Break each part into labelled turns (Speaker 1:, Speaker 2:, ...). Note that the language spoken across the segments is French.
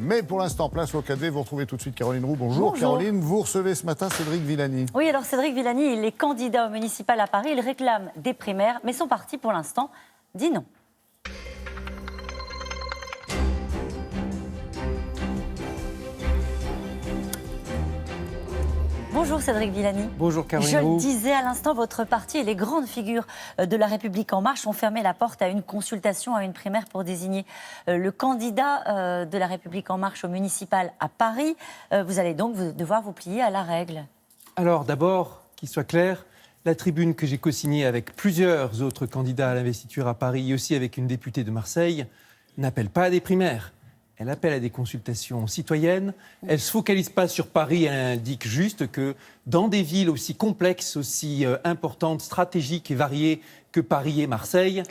Speaker 1: Mais pour l'instant, place au 4V. Vous retrouvez tout de suite Caroline Roux. Bonjour Caroline. Vous recevez ce matin Cédric Villani.
Speaker 2: Oui, alors Cédric Villani, il est candidat au municipal à Paris. Il réclame des primaires, mais son parti, pour l'instant, dit non. Bonjour Cédric Villani.
Speaker 3: Bonjour Caroline.
Speaker 2: Je le disais à l'instant, votre parti et les grandes figures de La République En Marche ont fermé la porte à une consultation, à une primaire pour désigner le candidat de La République En Marche au municipal à Paris. Vous allez donc devoir vous plier à la règle.
Speaker 3: Alors d'abord, qu'il soit clair, la tribune que j'ai co-signée avec plusieurs autres candidats à l'investiture à Paris et aussi avec une députée de Marseille n'appelle pas à des primaires. Elle appelle à des consultations citoyennes. Elle ne se focalise pas sur Paris. Elle indique juste que dans des villes aussi complexes, aussi importantes, stratégiques et variées que Paris et Marseille,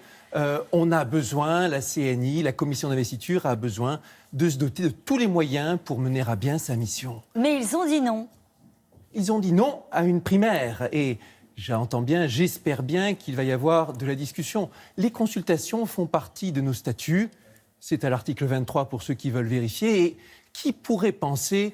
Speaker 3: on a besoin, la CNI, la commission d'investiture a besoin de se doter de tous les moyens pour mener à bien sa mission.
Speaker 2: Mais ils ont dit non.
Speaker 3: Ils ont dit non à une primaire. Et j'entends bien, j'espère bien qu'il va y avoir de la discussion. Les consultations font partie de nos statuts. C'est à l'article 23 pour ceux qui veulent vérifier. Et qui pourrait penser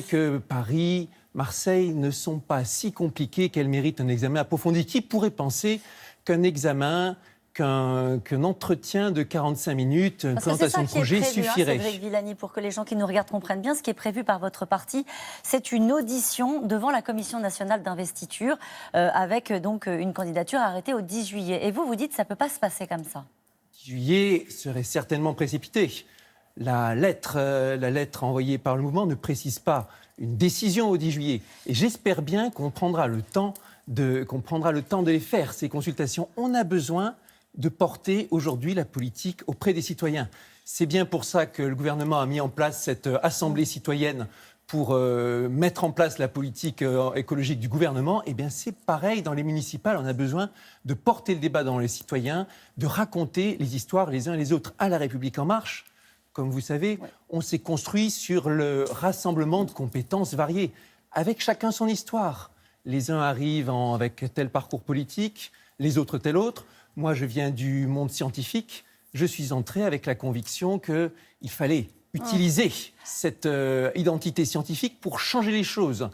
Speaker 3: que Paris, Marseille ne sont pas si compliqués qu'elles méritent un examen approfondi? Qui pourrait penser qu'un examen, qu'un entretien de 45 minutes, une présentation de projet suffirait?
Speaker 2: Cédric Villani, pour que les gens qui nous regardent comprennent bien, ce qui est prévu par votre parti, c'est une audition devant la Commission nationale d'investiture avec donc une candidature arrêtée au 10 juillet. Et vous dites que ça ne peut pas se passer comme ça.
Speaker 3: Juillet serait certainement précipité. La lettre envoyée par le mouvement ne précise pas une décision au 10 juillet. Et j'espère bien qu'on prendra le temps de les faire, ces consultations. On a besoin de porter aujourd'hui la politique auprès des citoyens. C'est bien pour ça que le gouvernement a mis en place cette assemblée citoyenne pour mettre en place la politique écologique du gouvernement. Eh bien, c'est pareil dans les municipales. On a besoin de porter le débat dans les citoyens, de raconter les histoires les uns et les autres. À La République En Marche, comme vous savez, on s'est construit sur le rassemblement de compétences variées, avec chacun son histoire. Les uns arrivent avec tel parcours politique, les autres tel autre. Moi, je viens du monde scientifique. Je suis entré avec la conviction qu'il fallait utiliser cette identité scientifique pour changer les choses,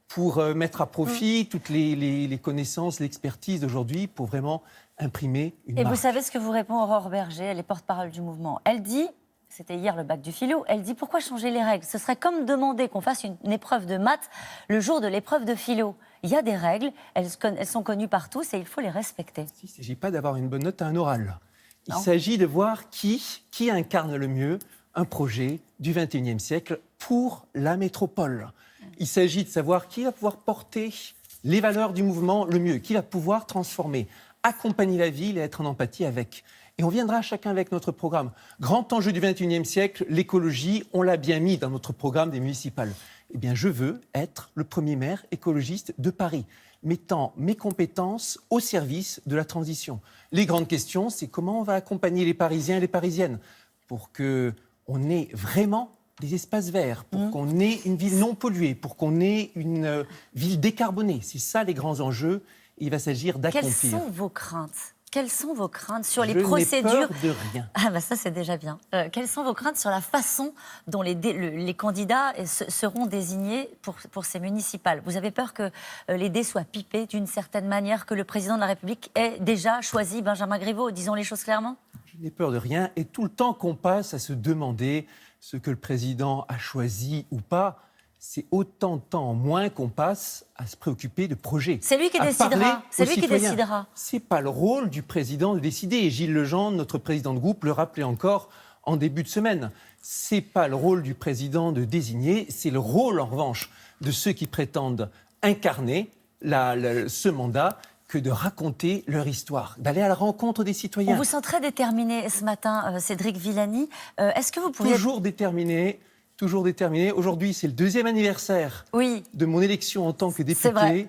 Speaker 3: pour mettre à profit toutes les connaissances, l'expertise d'aujourd'hui pour vraiment imprimer une marque.
Speaker 2: Et vous savez ce que vous répond Aurore Berger, elle est porte-parole du mouvement. Elle dit, c'était hier le bac du philo, elle dit pourquoi changer les règles? Ce serait comme demander qu'on fasse une épreuve de maths le jour de l'épreuve de philo. Il y a des règles, elles sont connues par tous et il faut les respecter.
Speaker 3: Il ne s'agit pas d'avoir une bonne note à un oral. Il s'agit de voir qui incarne le mieux un projet du XXIe siècle pour la métropole. Il s'agit de savoir qui va pouvoir porter les valeurs du mouvement le mieux, qui va pouvoir transformer, accompagner la ville et être en empathie avec. Et on viendra chacun avec notre programme. Grand enjeu du XXIe siècle, l'écologie, on l'a bien mis dans notre programme des municipales. Eh bien, je veux être le premier maire écologiste de Paris, mettant mes compétences au service de la transition. Les grandes questions, c'est comment on va accompagner les Parisiens et les Parisiennes pour qu'on ait vraiment des espaces verts, pour qu'on ait une ville non polluée, pour qu'on ait une ville décarbonée. C'est ça les grands enjeux. Et il va s'agir d'accomplir.
Speaker 2: Quelles sont vos craintes? Quelles sont vos craintes sur les procédures?
Speaker 3: Je n'ai peur de rien.
Speaker 2: Ah bah ça c'est déjà bien. Quelles sont vos craintes sur la façon dont les candidats seront désignés pour ces municipales? Vous avez peur que les dés soient pipés d'une certaine manière, que le président de la République ait déjà choisi Benjamin Griveaux? Disons les choses clairement.
Speaker 3: Je n'ai peur de rien. Et tout le temps qu'on passe à se demander ce que le président a choisi ou pas, c'est autant de temps en moins qu'on passe à se préoccuper de projets.
Speaker 2: C'est lui qui décidera. C'est lui qui décidera.
Speaker 3: C'est pas le rôle du président de décider. Et Gilles Legendre, notre président de groupe, le rappelait encore en début de semaine. C'est pas le rôle du président de désigner. C'est le rôle, en revanche, de ceux qui prétendent incarner ce mandat, que de raconter leur histoire, d'aller à la rencontre des citoyens.
Speaker 2: On vous sent très déterminé ce matin, Cédric Villani. Est-ce que vous pourriez...
Speaker 3: Toujours déterminé. Aujourd'hui, c'est le 2e anniversaire de mon élection en tant que député.
Speaker 2: C'est vrai.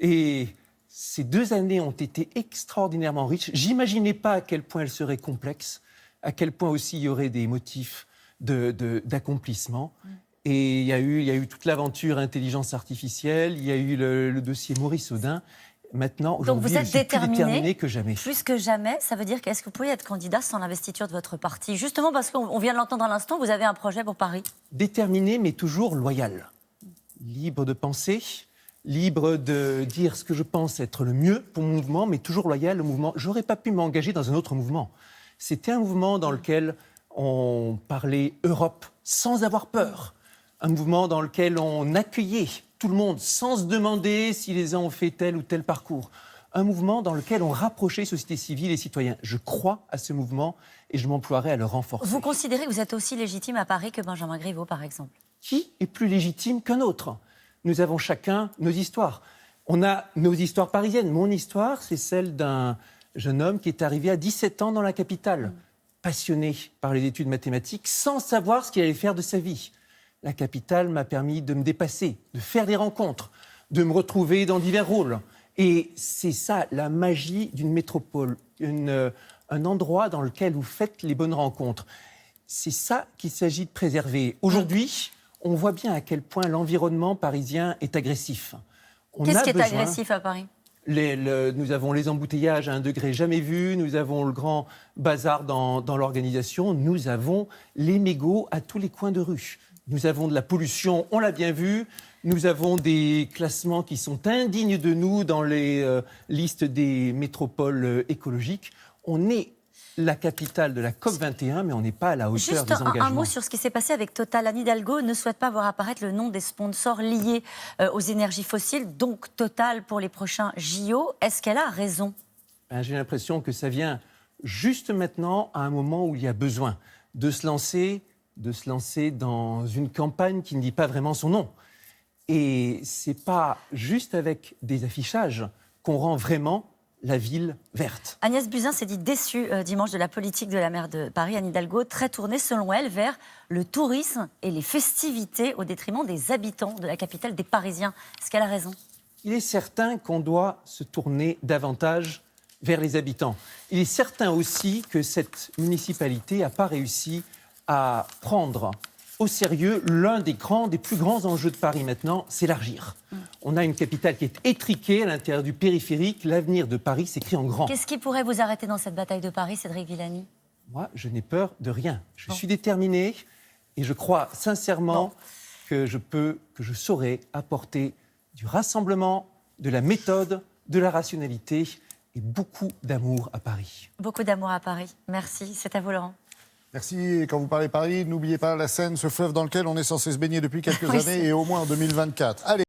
Speaker 3: Et ces 2 années ont été extraordinairement riches. J'imaginais pas à quel point elles seraient complexes, à quel point aussi il y aurait des motifs d'accomplissement. Et il y a eu toute l'aventure intelligence artificielle, il y a eu le dossier Maurice Audin. maintenant,
Speaker 2: Donc
Speaker 3: aujourd'hui,
Speaker 2: vous êtes
Speaker 3: je suis plus déterminé que jamais.
Speaker 2: Plus que jamais, ça veut dire qu'est-ce que vous pourriez être candidat sans l'investiture de votre parti? Justement parce qu'on vient de l'entendre à l'instant, vous avez un projet pour Paris.
Speaker 3: Déterminé, mais toujours loyal. Libre de penser, libre de dire ce que je pense être le mieux pour mon mouvement, mais toujours loyal au mouvement. Je n'aurais pas pu m'engager dans un autre mouvement. C'était un mouvement dans lequel on parlait Europe sans avoir peur. Un mouvement dans lequel on accueillait tout le monde sans se demander si les uns ont fait tel ou tel parcours. Un mouvement dans lequel on rapprochait société civile et citoyens. Je crois à ce mouvement et je m'emploierai à le renforcer.
Speaker 2: Vous considérez que vous êtes aussi légitime à Paris que Benjamin Griveaux, par exemple?
Speaker 3: Qui est plus légitime qu'un autre? Nous avons chacun nos histoires. On a nos histoires parisiennes. Mon histoire, c'est celle d'un jeune homme qui est arrivé à 17 ans dans la capitale, passionné par les études mathématiques, sans savoir ce qu'il allait faire de sa vie. La capitale m'a permis de me dépasser, de faire des rencontres, de me retrouver dans divers rôles. Et c'est ça, la magie d'une métropole, un endroit dans lequel vous faites les bonnes rencontres. C'est ça qu'il s'agit de préserver. Aujourd'hui, on voit bien à quel point l'environnement parisien est agressif.
Speaker 2: Qu'est-ce qui est agressif à Paris?
Speaker 3: Nous avons les embouteillages à un degré jamais vu, nous avons le grand bazar dans l'organisation, nous avons les mégots à tous les coins de rue. Nous avons de la pollution, on l'a bien vu. Nous avons des classements qui sont indignes de nous dans les listes des métropoles écologiques. On est la capitale de la COP21, mais on n'est pas à la hauteur des engagements.
Speaker 2: Juste un mot sur ce qui s'est passé avec Total. Anne Hidalgo ne souhaite pas voir apparaître le nom des sponsors liés aux énergies fossiles, donc Total pour les prochains JO. Est-ce qu'elle a raison?
Speaker 3: J'ai l'impression que ça vient juste maintenant, à un moment où il y a besoin de se lancer dans une campagne qui ne dit pas vraiment son nom. Et c'est pas juste avec des affichages qu'on rend vraiment la ville verte.
Speaker 2: Agnès Buzyn s'est dit déçue dimanche de la politique de la maire de Paris, Anne Hidalgo, très tournée selon elle vers le tourisme et les festivités au détriment des habitants de la capitale, des Parisiens. Est-ce qu'elle a raison?
Speaker 3: Il est certain qu'on doit se tourner davantage vers les habitants. Il est certain aussi que cette municipalité n'a pas réussi à prendre au sérieux l'un des plus grands enjeux de Paris maintenant, s'élargir. On a une capitale qui est étriquée à l'intérieur du périphérique. L'avenir de Paris s'écrit en grand.
Speaker 2: Qu'est-ce qui pourrait vous arrêter dans cette bataille de Paris, Cédric Villani?
Speaker 3: Moi, je n'ai peur de rien. Je suis déterminé et je crois sincèrement que je saurai apporter du rassemblement, de la méthode, de la rationalité et beaucoup d'amour à Paris.
Speaker 2: Beaucoup d'amour à Paris. Merci. C'est à vous, Laurent.
Speaker 1: Merci. Et quand vous parlez Paris, n'oubliez pas la Seine, ce fleuve dans lequel on est censé se baigner depuis quelques années et au moins en 2024. Allez.